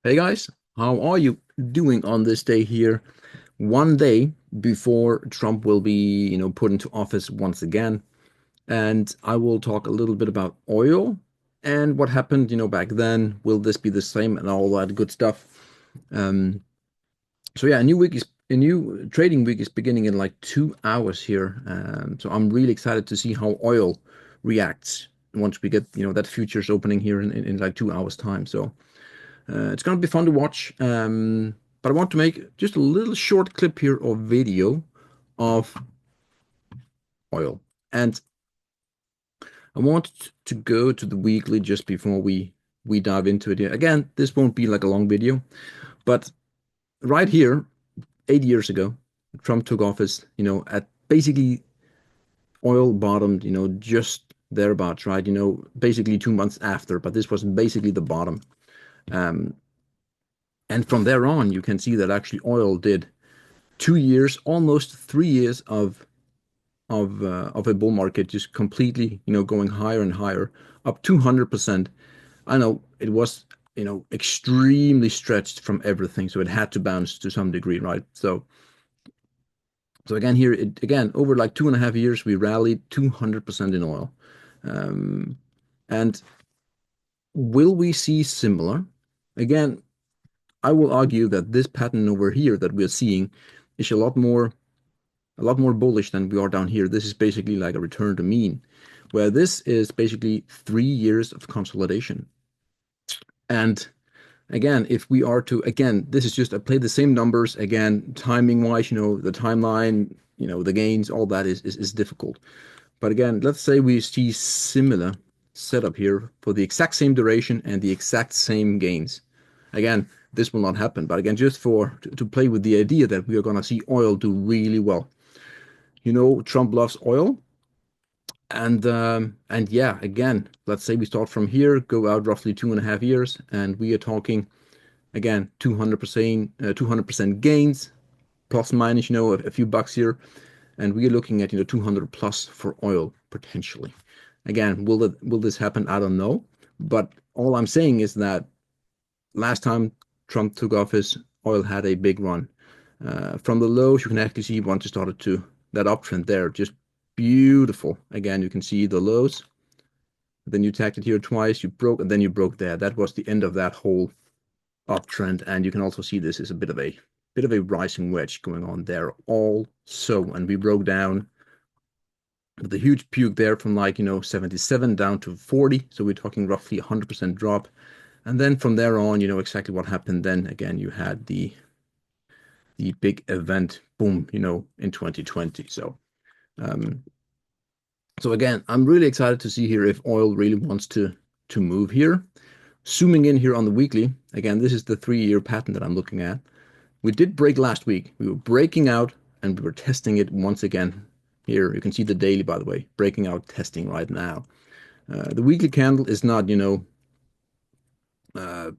Hey guys, how are you doing on this day here? One day before Trump will be, put into office once again. And I will talk a little bit about oil and what happened, back then. Will this be the same and all that good stuff? Um, so yeah, a new trading week is beginning in like 2 hours here. So I'm really excited to see how oil reacts once we get, that futures opening here in like 2 hours time. So it's going to be fun to watch. But I want to make just a little short clip here of video of oil. And I want to go to the weekly just before we dive into it here. Again, this won't be like a long video, but right here, 8 years ago, Trump took office, at basically oil bottomed, just thereabouts, right? Basically 2 months after, but this was basically the bottom. Um, and from there on, you can see that actually oil did 2 years, almost 3 years of a bull market, just completely, going higher and higher, up 200%. I know it was, extremely stretched from everything, so it had to bounce to some degree, right? So again, here, again, over like 2.5 years, we rallied 200% in oil. Um, and will we see similar? Again, I will argue that this pattern over here that we're seeing is a lot more bullish than we are down here. This is basically like a return to mean, where this is basically 3 years of consolidation. And again, if we are to, again, this is just, I play the same numbers, again, timing wise, the timeline, the gains, all that is difficult. But again, let's say we see similar setup here for the exact same duration and the exact same gains. Again, this will not happen, but again, just to play with the idea that we are going to see oil do really well. Trump loves oil. And yeah, again, let's say we start from here, go out roughly 2.5 years, and we are talking again 200% gains, plus minus, a few bucks here, and we are looking at 200 plus for oil potentially. Again, will this happen? I don't know, but all I'm saying is that last time Trump took office, oil had a big run. From the lows, you can actually see once it started to that uptrend there, just beautiful. Again, you can see the lows. Then you tagged it here twice, you broke, and then you broke there. That was the end of that whole uptrend. And you can also see this is a bit of a rising wedge going on there also. And we broke down with a huge puke there from like 77 down to 40. So we're talking roughly 100% drop. And then from there on, exactly what happened then. Again, you had the big event, boom, in 2020. Um, so again, I'm really excited to see here if oil really wants to move here. Zooming in here on the weekly, again, this is the 3-year pattern that I'm looking at. We did break last week. We were breaking out and we were testing it once again. Here, you can see the daily, by the way, breaking out, testing right now. The weekly candle is not, uh,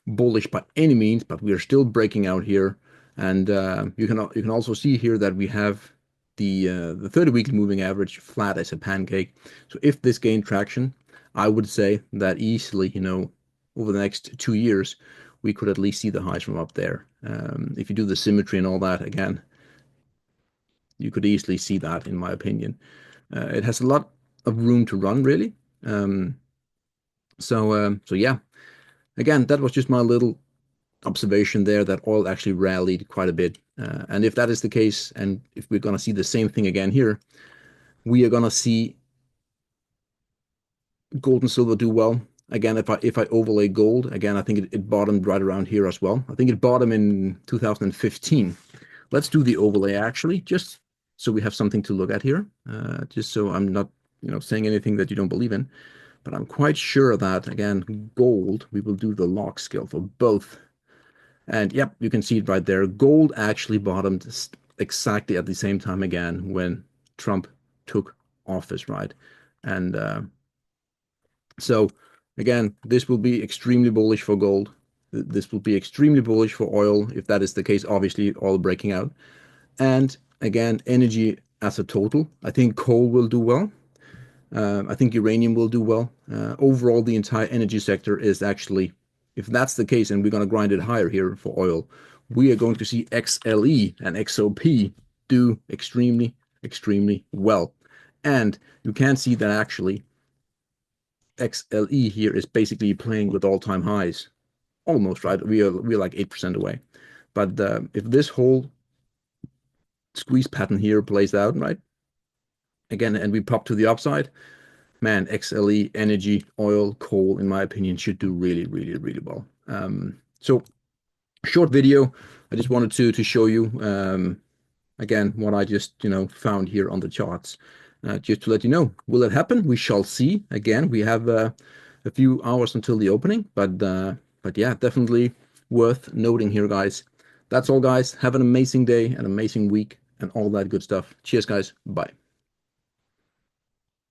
bullish by any means, but we are still breaking out here. And you can also see here that we have the 30 weekly moving average flat as a pancake. So if this gained traction, I would say that easily, over the next 2 years, we could at least see the highs from up there. If you do the symmetry and all that, again, you could easily see that, in my opinion. It has a lot of room to run, really. Um, so yeah, again, that was just my little observation there that oil actually rallied quite a bit. And if that is the case, and if we're going to see the same thing again here, we are going to see gold and silver do well. Again, if I overlay gold, again, I think it bottomed right around here as well. I think it bottomed in 2015. Let's do the overlay actually, just so we have something to look at here. Just so I'm not, saying anything that you don't believe in. But I'm quite sure that, again, gold, we will do the log scale for both. And yep, you can see it right there. Gold actually bottomed exactly at the same time again when Trump took office, right? And so again, this will be extremely bullish for gold. This will be extremely bullish for oil if that is the case. Obviously, oil breaking out. And again, energy as a total. I think coal will do well. I think uranium will do well. Overall, the entire energy sector is actually, if that's the case and we're going to grind it higher here for oil, we are going to see XLE and XOP do extremely, extremely well. And you can see that actually XLE here is basically playing with all-time highs. Almost, right? We're like 8% away. But if this whole squeeze pattern here plays out, right? Again, and we pop to the upside, man, XLE, energy, oil, coal, in my opinion, should do really, really, really well. So short video. I just wanted to show you again what I just found here on the charts, just to let you know. Will it happen? We shall see. Again, we have a few hours until the opening, but yeah, definitely worth noting here, guys. That's all, guys. Have an amazing day, an amazing week, and all that good stuff. Cheers, guys. Bye.